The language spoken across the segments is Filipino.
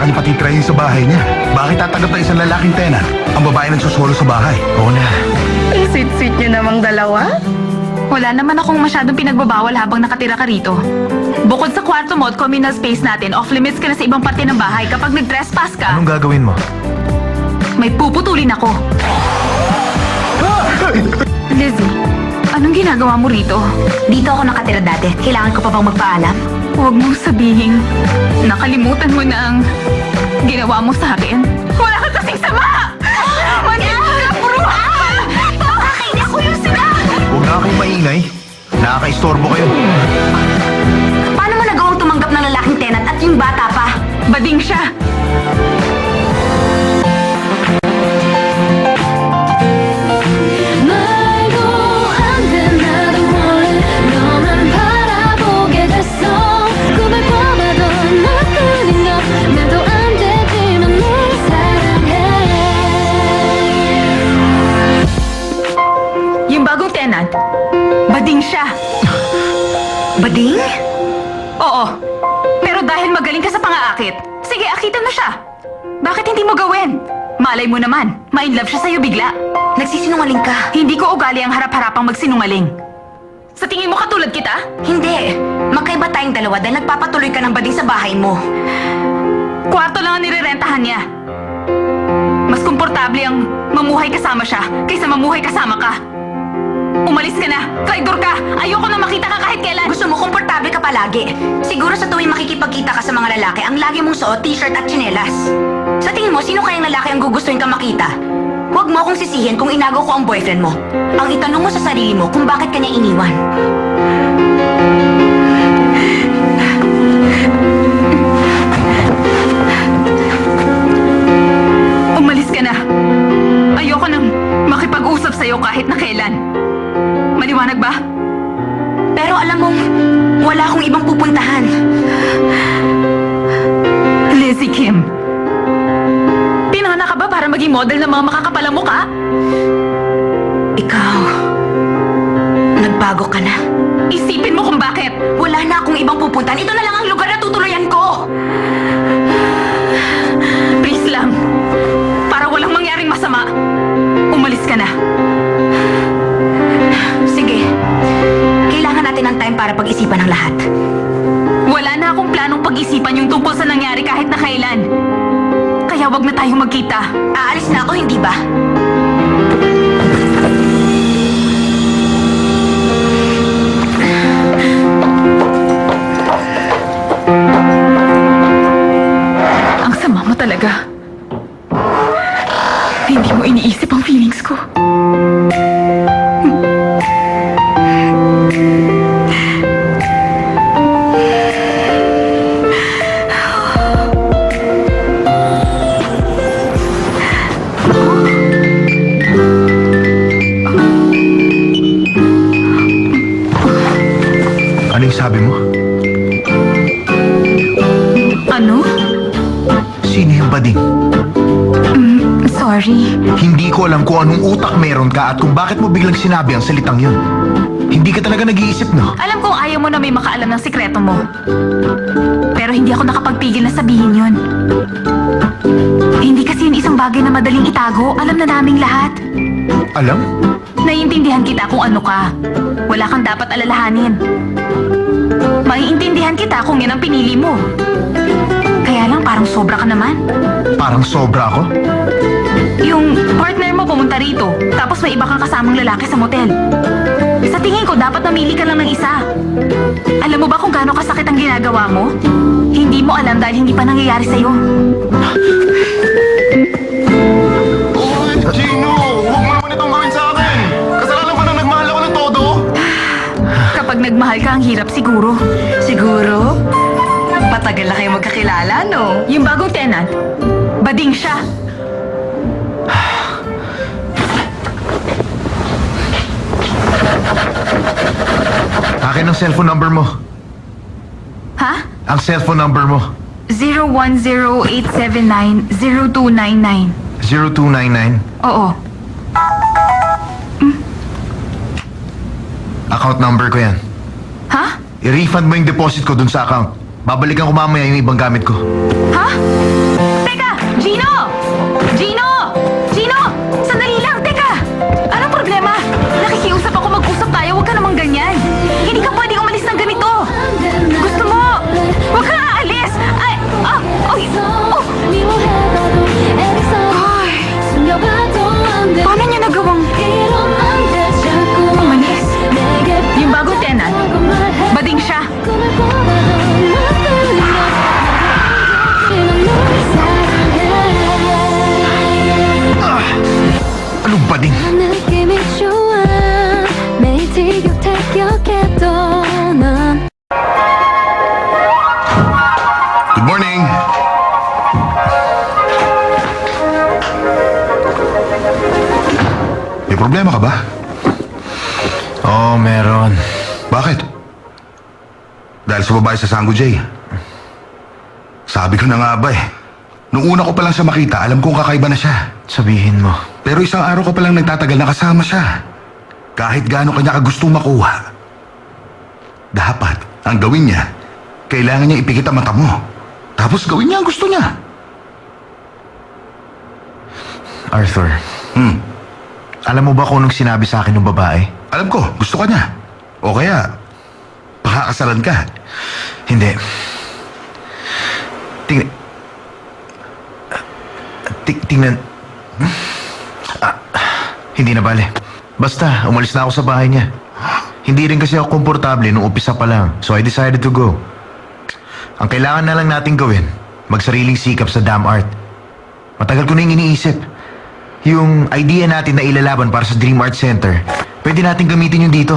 ka niya patitirahin sa bahay niya. Bakit tatanggap na isang lalaking tenant? Ang babae nagsusolo sa bahay. Oo na. Ang sweet-sweet niyo namang dalawa. Wala naman akong masyadong pinagbabawal habang nakatira ka rito. Bukod sa kwarto mo at communal space natin, off-limits ka na sa ibang parte ng bahay. Kapag nag-trespass ka, Anong gagawin mo? may puputulin ako. Lizzie, anong ginagawa mo rito? Dito ako nakatira dati. Kailangan ko pa bang magpaalam? Huwag mong sabihin, nakalimutan mo na ang ginawa mo sa akin. Wala ka kasing sama! Manila ka, bruha! Bakit ako yung sila? Huwag na akong maingay. Nakaka-istorbo kayo. Paano mo nagawang tumanggap ng lalaking tenant at yung bata pa? Bading siya! 말도 안 돼 나도 몰래 너만 바라보게 됐어 꿈을 꿔봐도 너뿐인 것 나도 안 되지만 널 사랑해 Yung bagong tenant, bading siya. Bading? Oo. Pero dahil magaling ka sa pangaakit, sige, akitan mo siya. Bakit hindi mo gawin? Malay mo naman, ma-inlove siya sa'yo bigla. Nagsisinungaling ka. Hindi ko ugali ang harap-harapang magsinungaling. Sa tingin mo katulad kita? Hindi. Magkaiba tayong dalawa dahil nagpapatuloy ka ng bading sa bahay mo. Kwarto lang ang nirerentahan niya. Mas komportable ang mamuhay kasama siya kaysa mamuhay kasama ka. Umalis ka na! Traidor ka! Ayoko na makita ka kahit kailan! Gusto mo komportable ka palagi. Siguro sa tuwing makikipagkita ka sa mga lalaki, ang lagi mong suot, t-shirt at tsinelas. Sa tingin mo, sino kayang lalaki ang gugustuhin kang makita? Huwag mo akong sisihin kung inagaw ko ang boyfriend mo. Ang itanong mo sa sarili mo kung bakit kanya iniwan. Umalis ka na! Ayoko nang makipag-usap sa'yo kahit na kailan. Maliwanag ba? Pero alam mong, wala akong ibang pupuntahan. Lizzie Kim, pinanganak ka ba para maging model ng mga makakapalang mukha? Ikaw, nagbago ka na. Isipin mo kung bakit! Wala na akong ibang pupuntahan. Ito na lang ang lugar na tutuluyan ko. Please lang, para walang mangyaring masama, umalis ka na. Sige, kailangan natin ng time para pag-isipan ang lahat. Wala na akong planong pag-isipan yung tungkol sa nangyari kahit na kailan. Kaya wag na tayong magkita. Aalis na ako, hindi ba? Ang sama mo talaga. Hindi mo iniisip ang feelings ko. Ano yung sabi mo? Ano? Sino yung bading? Sorry. Hindi ko alam kung anong utak meron ka at kung bakit mo biglang sinabi ang salitang yun. Hindi ka talaga nag-iisip, no? Alam kong ayaw mo na may makaalam ng sikreto mo. Pero hindi ako nakapagpigil na sabihin yun. Hindi kasi yun isang bagay na madaling itago. Alam na naming lahat. Alam? Naiintindihan kita kung ano ka. Wala kang dapat alalahanin. Maiintindihan kita kung yan ang pinili mo. Kaya lang parang sobra ka naman. Parang sobra ako? Yung partner mo pumunta rito, tapos may iba kang kasamang lalaki sa motel. Sa tingin ko, dapat namili ka lang ng isa. Alam mo ba kung gaano kasakit ang ginagawa mo? Hindi mo alam dahil hindi pa nangyayari sa'yo. Gino! Huwag mo naman itong gawin sa akin! Kasalanan ko na nagmahal ako ng todo! Kapag nagmahal ka, ang hirap siguro. Siguro? Patagal na kayo magkakilala, no? Yung bagong tenant, bading siya. Akin ang cellphone number mo. Ha? Ang cellphone number mo. 0108790299. 0299. Oo. Account number ko yan. Ha? I-refund mo yung deposit ko dun sa account. Babalikan ko mamaya yung ibang gamit ko. Ha? problema ka ba? Oo, meron. Bakit? Dahil sa babae sa Sango J. Sabi ko na nga ba eh. Nung una ko pa lang siya makita, alam kong kakaiba na siya. Sabihin mo. Pero isang araw ka pa lang nagtatagal na kasama siya. Kahit gaano kanya ka gustong makuha. Dapat, ang gawin niya, kailangan niya ipikit ang mata mo. Tapos gawin niya ang gusto niya. Arthur, alam mo ba kung anong sinabi sa akin ng babae? Alam ko, gusto ka niya. O kaya, pakakasalan ka. Hindi. Tingnan. Hindi na bale. Basta, umalis na ako sa bahay niya. Hindi rin kasi ako komportable nung umpisa pa lang, so I decided to go. Ang kailangan na lang natin gawin, magsariling sikap sa damn art. Matagal ko na yung iniisip. Yung idea natin na ilalaban para sa Dream Art Center, pwede natin gamitin yung dito.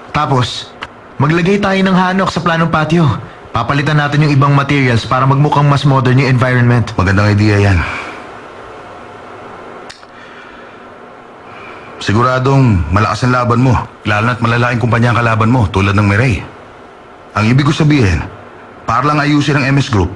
Tapos, maglagay tayo ng hanok sa planong patio. Papalitan natin yung ibang materials para magmukhang mas modern yung environment. Magandang idea yan. Siguradong malakas ang laban mo, lalo na't malalaking kumpanya ang kalaban mo, tulad ng Mirai. Ang ibig ko sabihin, para lang ayusin ang MS Group,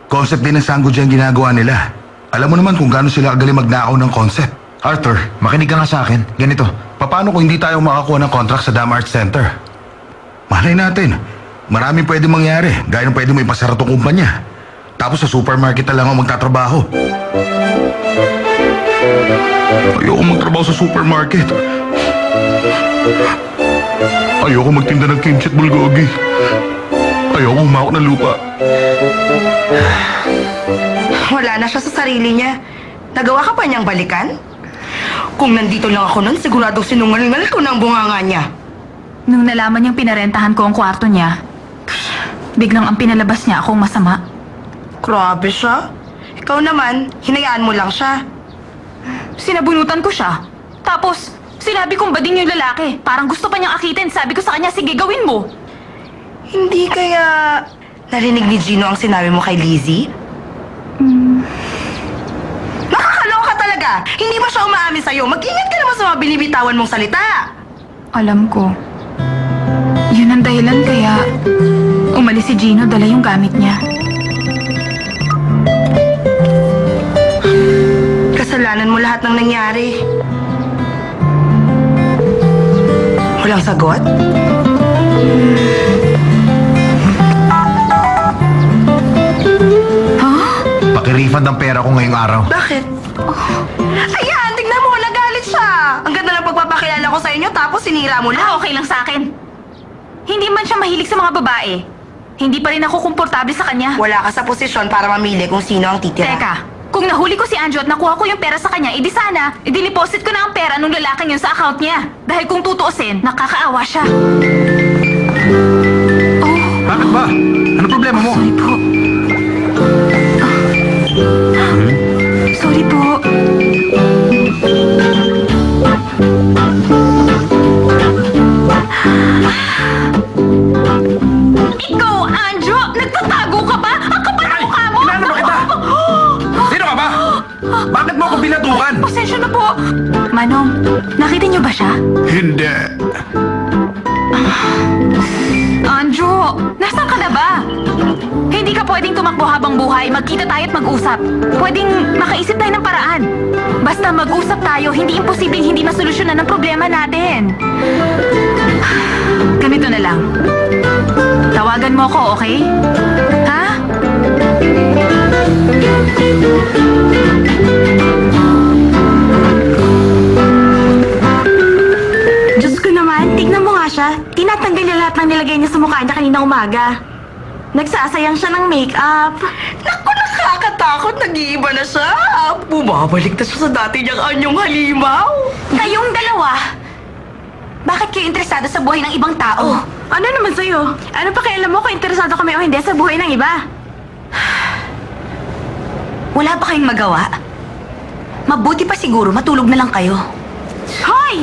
concept din ng Sango J ang ginagawa nila. Alam mo naman kung gaano sila kagaling magnakaw ng concept. Arthur, makinig ka nga sa akin. Ganito. Paano kung hindi tayo makakuha ng contract sa Dam Art Center? Malay natin, maraming pwede mangyari, gaya ng pwede mo ipasara tong kumpanya. Tapos sa supermarket na lang ako magtatrabaho. Ayoko magtrabaho sa supermarket. Ayoko magtinda ng kimchi at bulgogi. Ayoko humawak ng lupa. Wala na siya sa sarili niya. Nagawa ka pa niyang balikan? Kung nandito lang ako nun, sigurado sinungalingal ko ng bunganga niya. Nung nalaman niyang pinarentahan ko ang kwarto niya, biglang ang pinalabas niya akong masama. Grabe siya. Ikaw naman, hinayaan mo lang siya. Sinabunutan ko siya. Tapos, sinabi kong bading yung lalaki. Parang gusto pa niyang akitin. Sabi ko sa kanya, sige, gawin mo. Hindi kaya narinig ni Gino ang sinabi mo kay Lizzie? Nakakaloka talaga! Hindi ba siya umaamin sa'yo? Mag-ingat ka naman sa mga binibitawan mong salita! Alam ko. Yun ang dahilan kaya umalis si Gino, dala yung gamit niya. Kasalanan mo lahat ng nangyari. Walang sagot? Paki-refund ang pera ko ngayong araw. Bakit? Ayan, tignan mo, nagalit siya. Ang ganda ng pagpapakilala ko sa inyo, tapos sinira mo lang. Okay lang sa akin. Hindi man siya mahilig sa mga babae. Hindi pa rin ako komportable sa kanya. Wala ka sa posisyon para mamili kung sino ang titira. Teka, kung nahuli ko si Anjo at nakuha ko yung pera sa kanya, edi sana, idiniposit ko na ang pera nung lalaking yun sa account niya. Dahil kung tutuusin, nakakaawa siya. Oh, Bakit ba? Ano problema mo? sorry po. Sorry po. Ikaw, Anjo! Nagtatago ka ba? Ang kapal ng mukha mo! Kilala ba kita? Sino ka ba? Bakit mo ako binatukan? Pasensya na po. Manong, nakita niyo ba siya? Hindi. Anjo, nasaan ka na ba? Hindi ka pwedeng tumakbo habang buhay. Magkita tayo at mag-usap. Pwedeng makaisip tayo ng paraan. Basta mag-usap tayo, hindi imposibleng hindi masolusyonan ang problema natin. Ganito na lang. Tawagan mo ako, okay? Ha? Diyos ko naman, tignan mo nga siya. Tinatanggal niya lahat ng nilagay niya sa mukha niya kanina umaga. Nagsasayang siya ng make-up. Naku, nakakatakot. Nag-iiba na siya. Bumabalik na siya sa dati niyang anyong halimaw. Kayong dalawa, bakit kayo interesado sa buhay ng ibang tao? Ano naman sa'yo? Ano pa kailan mo kung interesado kami o hindi sa buhay ng iba? Wala ba kayong magawa? Mabuti pa siguro matulog na lang kayo. Hoy!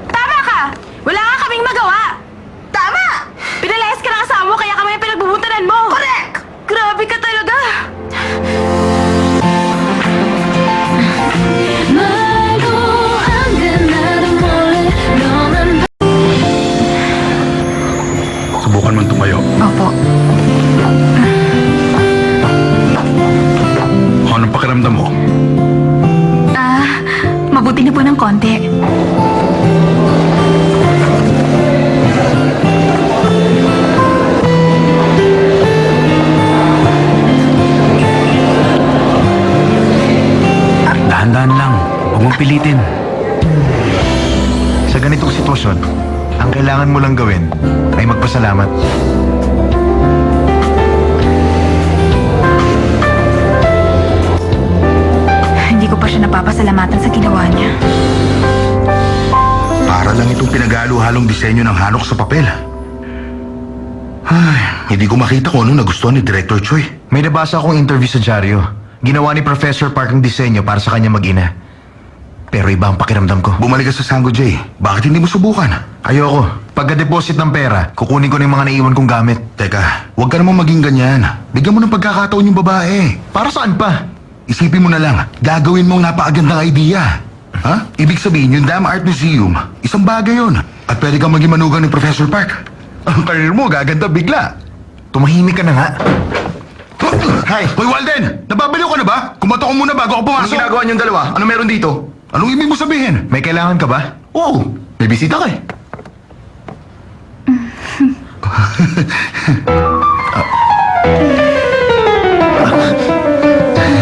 Tama ka! Wala nga kaming magawa! Tama! Pinalayas ka ng asawa mo kaya kami ang pinagbubuntanan mo! Correct! Grabe ka talaga! 말도 안 돼 나도 mong pilitin. Sa ganitong sitwasyon, ang kailangan mo lang gawin ay magpasalamat. Hindi ko pa siya napapasalamatan sa ginawa niya. Para lang itong pinag-halo-halong disenyo ng hanok sa papel. Ay, hindi ko makita kung ano nagustuhan ni Director Choi. May nabasa akong interview sa dyaryo. Ginawa ni Professor Park ang disenyo para sa kanya mag-ina. Pero iba ang pakiramdam ko. Bumalik ka sa Sango J. Bakit hindi mo subukan? Ayoko. Pagka-deposit ng pera, kukunin ko na yung mga naiwan kong gamit. Teka, huwag ka namang maging ganyan. Bigyan mo ng pagkakataon yung babae. Para saan pa? Isipin mo na lang, gagawin mong napakagandang idea. Ha? Ibig sabihin, yung Dam Art Museum, isang bagay yun. At pwede kang maging manugang ni Professor Park. Ang karir mo, gaganda bigla. Tumahimik ka na nga. Hi! Hoy, Walden! Nababaliw ka na ba? Kumato ko muna bago ako pumasok. niyong dalawa? Ano meron dito? Anong ibig mo sabihin? May kailangan ka ba? Oo, may bisita ka eh.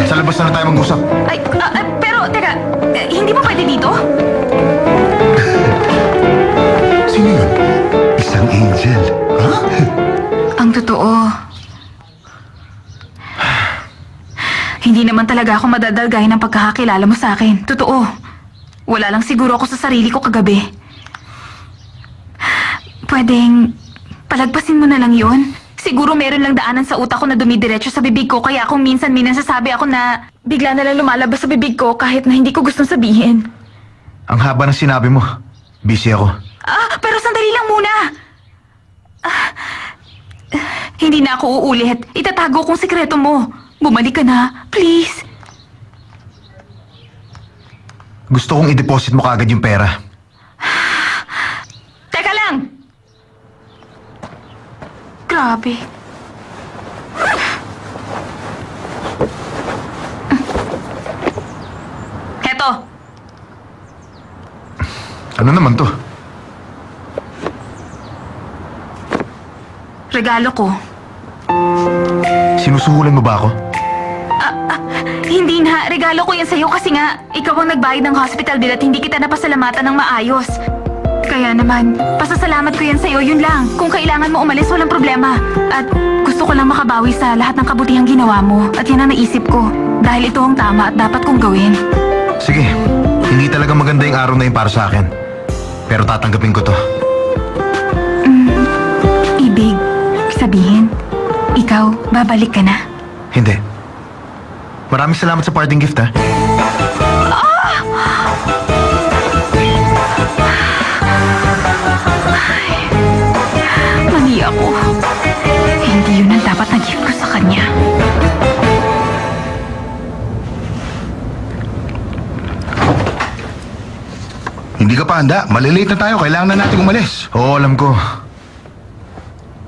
Sa labas na lang tayo mag-usap. Pero, teka, hindi ba pwede dito? Sino yun? Isang angel. Ha? Ang totoo. Hindi naman talaga ako madadalgay ng pagkakakilala mo sa akin. Totoo. Wala lang siguro ako sa sarili ko kagabi. Pwedeng palagpasin mo na lang yun? Siguro meron lang daanan sa utak ko na dumidiretso sa bibig ko kaya kung minsan sasabi ako na bigla na lang lumalabas sa bibig ko kahit na hindi ko gustong sabihin. Ang haba ng sinabi mo. Busy ako. Pero sandali lang muna. Hindi na ako uulit. Itatago kong sikreto mo. Bumalik ka na, please. Gusto kong i-deposit mo kaagad yung pera. Teka lang! Grabe. Heto, Ano naman to? regalo ko. Sinusuhulan mo ba ako? Hindi na, regalo ko yan sa'yo kasi nga, ikaw ang nagbayad ng hospital bill at hindi kita napasalamatan ng maayos. Kaya naman, pasasalamat ko yan sa'yo, yun lang. Kung kailangan mo umalis, walang problema. At gusto ko lang makabawi sa lahat ng kabutihang ginawa mo. At yan ang naisip ko. Dahil ito ang tama at dapat kong gawin. Sige, hindi talaga maganda yung araw na yun para sa akin. Pero tatanggapin ko to. Ibig sabihin, ikaw, babalik ka na. Hindi. Maraming salamat sa parting gift, ha? Mali ako. Hindi yun ang dapat na gift ko sa kanya. Hindi ka pa handa. Malilate na tayo. Kailangan na natin umalis. Oo, alam ko.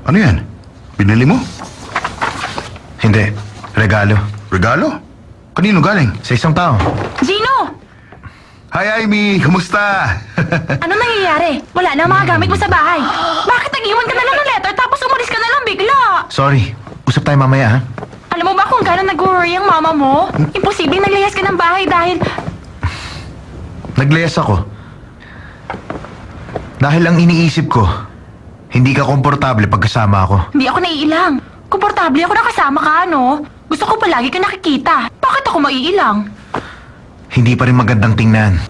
Ano yan? Binili mo? Hindi. Regalo. Regalo? Kanino galing? Sa isang tao. Gino! Hi, Amy! Kumusta? Ano nangyayari? Wala na ang mga gamit mo sa bahay. Bakit nag-iwan ka na lang ng letter tapos umalis ka na lang bigla? Sorry. Usap tayo mamaya, ha? Alam mo ba kung gano'n nag-worry ang mama mo? Imposibleng naglayas ka ng bahay dahil... Nagleyas ako. Dahil ang iniisip ko, hindi ka komportable pagkasama ako. Hindi ako naiilang. Komportable ako na kasama ka, no? Gusto ko palagi ka nakikita. Bakit ako maiilang? Hindi pa rin magandang tingnan.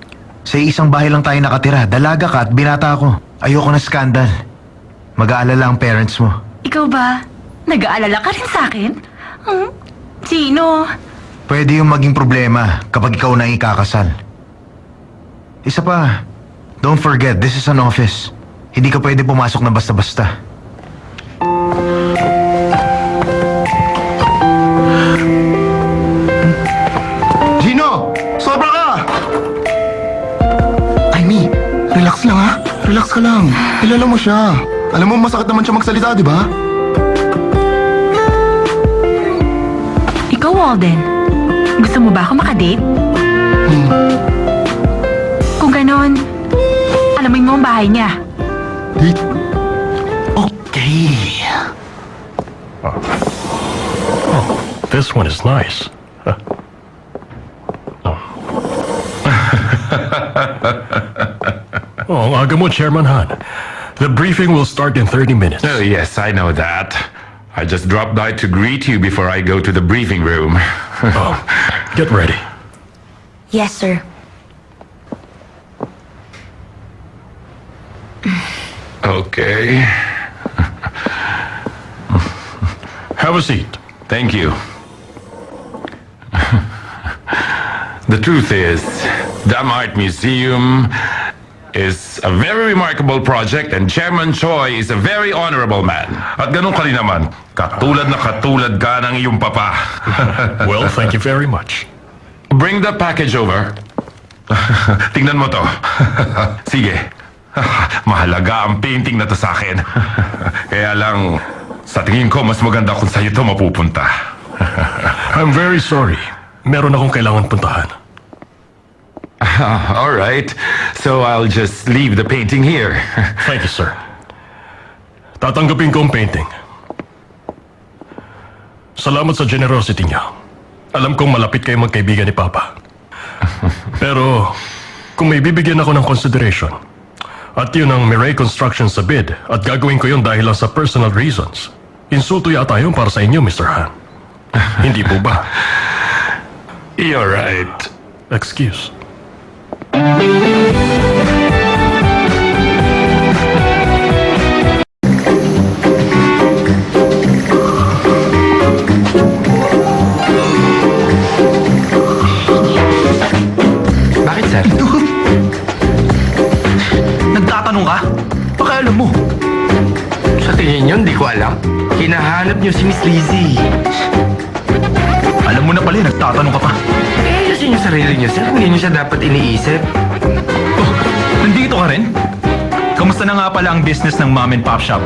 Sa isang bahay lang tayo nakatira. Dalaga ka at binata ako. Ayoko ng skandal. Mag-aalala ang parents mo. Ikaw ba? Nag-aalala ka rin sa akin? Gino? Pwede yung maging problema kapag ikaw na ang ikakasal. Isa pa, don't forget, this is an office. Hindi ka pwede pumasok na basta-basta. Gino! Sobra ka! Amy, relax lang ha. Relax ka lang. Kilala mo siya. Alam mo, masakit naman siya magsalita, di ba? Ikaw, Walden. Gusto mo ba ako makadate? Kung ganon, alamin mo ang bahay niya. Date? Okay. This one is nice. Oh, ang aga mo, Chairman Han. The briefing will start in 30 minutes. Oh, yes, I know that. I just dropped by to greet you before I go to the briefing room. Oh, get ready. Yes, sir. Okay. Have a seat. Thank you. The truth is, Dam Art Museum is a very remarkable project and Chairman Choi is a very honorable man. At ganun ka rin naman, katulad ka ng iyong papa. Well, thank you very much. Bring the package over. Tingnan mo to. Sige. Mahalaga ang painting na to sa akin. Kaya lang, sa tingin ko, mas maganda kung sa'yo to mapupunta. I'm very sorry. Meron akong kailangan puntahan. All right. So I'll just leave the painting here. Thank you, sir. Tatanggapin ko ang painting. Salamat sa generosity niya. Alam kong malapit kayo magkaibigan ni Papa. Pero, kung may bibigyan ako ng consideration, at yun ang Mirai Construction sa bid, at gagawin ko yun dahil lang sa personal reasons, insulto yata yun para sa inyo, Mr. Han. Hindi po ba? You're right. Excuse. Bakit, sir? Nagtatanong ka? Pakialam mo. Sa tingin nyo, hindi ko alam. Hinahanap nyo si Miss Lizzie. Alam mo na pala, nagtatanong ka pa. Eh, ayusin yung sarili nyo, sir. Hindi nyo siya dapat iniisip. Oh, nandito ka rin? Kamusta na nga pala ang business ng mom and pop shop?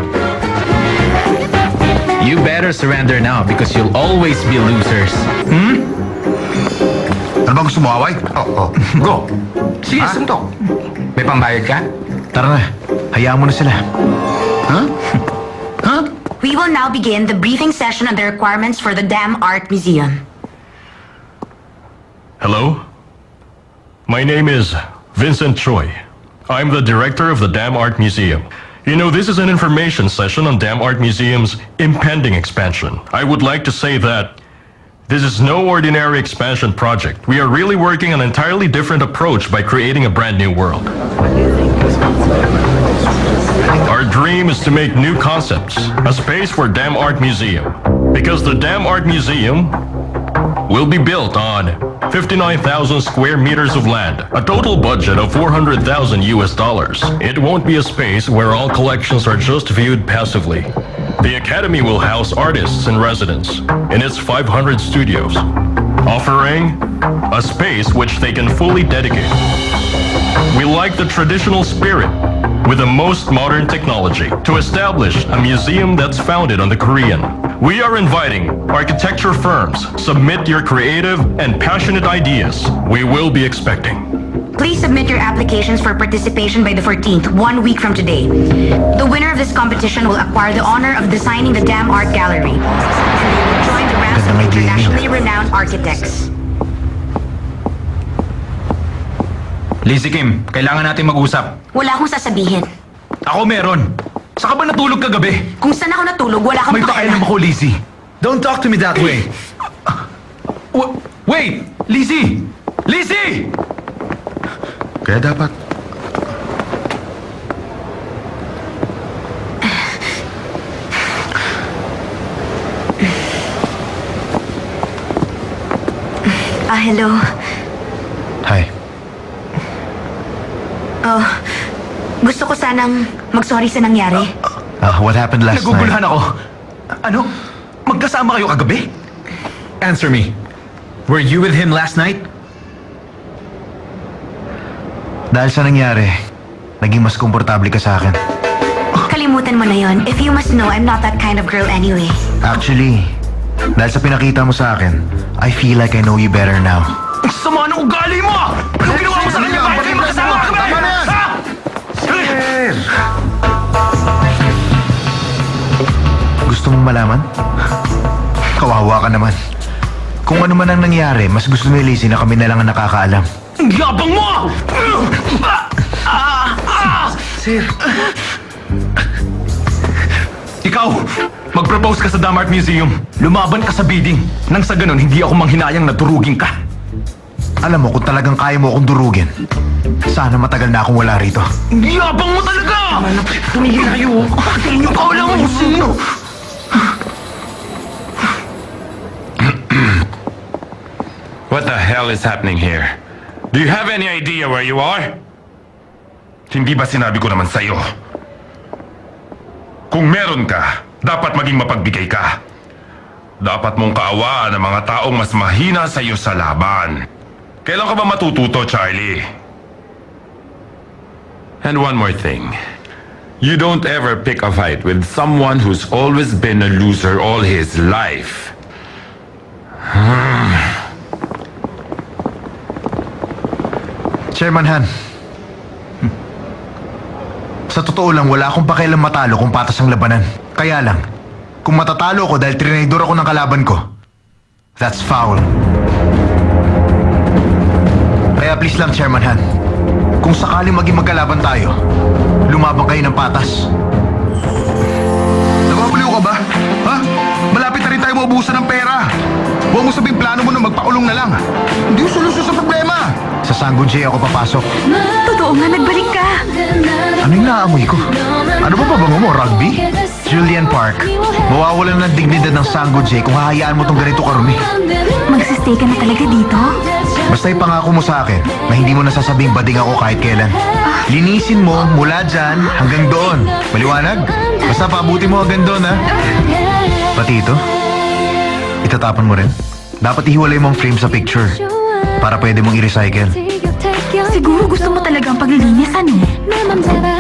You better surrender now because you'll always be losers. Ano bang gusto mo, away? Oo. Go. Sige, suntok. May pambayad ka? Tara na, hayaan mo na sila. We will now begin the briefing session on the requirements for the Dam Art Museum. Hello? My name is Vincent Choi. I'm the director of the Dam Art Museum. You know, this is an information session on Dam Art Museum's impending expansion. I would like to say that this is no ordinary expansion project. We are really working on an entirely different approach by creating a brand new world. Our dream is to make new concepts, a space for Dam Art Museum. Because the Dam Art Museum will be built on 59,000 square meters of land, a total budget of $400,000 US. It won't be a space where all collections are just viewed passively. The Academy will house artists in residence in its 500 studios, offering a space which they can fully dedicate. We like the traditional spirit with the most modern technology to establish a museum that's founded on the Korean. We are inviting architecture firms. Submit your creative and passionate ideas. We will be expecting. Please submit your applications for participation by the 14th, 1 week from today. The winner of this competition will acquire the honor of designing the Dam Art Gallery. And they will join the ranks of Gandang idea internationally yun. renowned architects. Lizzie Kim, kailangan natin mag-usap. Wala akong sasabihin. Ako meron. Saan ka ba natulog kagabi? Kung saan ako natulog, wala kang May pakialam ako, Lizzie. Don't talk to me that way. Wait! Lizzie! Lizzie! Kaya dapat, Hello. Hi. Gusto ko sanang mag-sorry sa nangyari. What happened last night? Naguguluhan ako. Ano? Magkasama kayo kagabi? Answer me. Were you with him last night? Dahil sa nangyari, naging mas komportable ka sa akin. Kalimutan mo na yon. If you must know, I'm not that kind of girl anyway. Actually, dahil sa pinakita mo sa akin, I feel like I know you better now. Ang sama ng ugali mo! Anong ginawa mo sa kanya? Bakit kayo magkasama kagabi? Tama na yan! Ha? Gusto mong malaman? Kawawa ka naman. Kung ano man ang nangyari, mas gusto ni Lizzie na kami na lang ang nakakaalam. Ang yabang mo! Sir, Ikaw, mag-propose ka sa Dam Art Museum. Lumaban ka sa bidding. Nang sa ganun, hindi ako manghinayang na durugin ka. Alam mo, kung talagang kaya mo akong durugin, sana matagal na akong wala rito. Ang yabang mo talaga! tumigil kayo. Ikaw lang ang sino. What the hell is happening here? Do you have any idea where you are? Hindi ba sinabi ko naman sa'yo? Kung meron ka, dapat maging mapagbigay ka. Dapat mong kaawaan ang mga taong mas mahina sa iyo sa laban. Kailan ka ba matututo, Charlie? And one more thing. You don't ever pick a fight with someone who's always been a loser all his life. Chairman Han, sa totoo lang, wala akong pakialam matalo kung patas ang labanan. Kaya lang, kung matatalo ko dahil trinidor ako ng kalaban ko, that's foul. Kaya please lang, Chairman Han, kung sakaling maging magkalaban tayo, lumabang kayo ng patas. Nababaliw ka ba? Ha? Malapit na rin tayo maubusan ng pera. Huwag mo sabing plano mo na magpakulong na lang. Hindi yung solusyon sa problema. Sa Sango J ako papasok. Totoo nga, nagbalik ka. Ano yung naamoy ko? Ano ba pabango mo, rugby? Julian Park, mawawalan ng dignidad ng Sango J kung hahayaan mo tong ganito karumi. Magsistay ka na talaga dito? Basta ipangako mo sa akin na hindi mo nasasabing bading ako kahit kailan. Linisin mo mula dyan hanggang doon. Maliwanag? Basta paabuti mo hanggang doon, ha? Pati ito? Itatapon mo rin? Dapat ihiwalay mo ang frame sa picture para pwede mong i-recycle. Siguro gusto mo talagang paglilinis, ano? 내 맘대로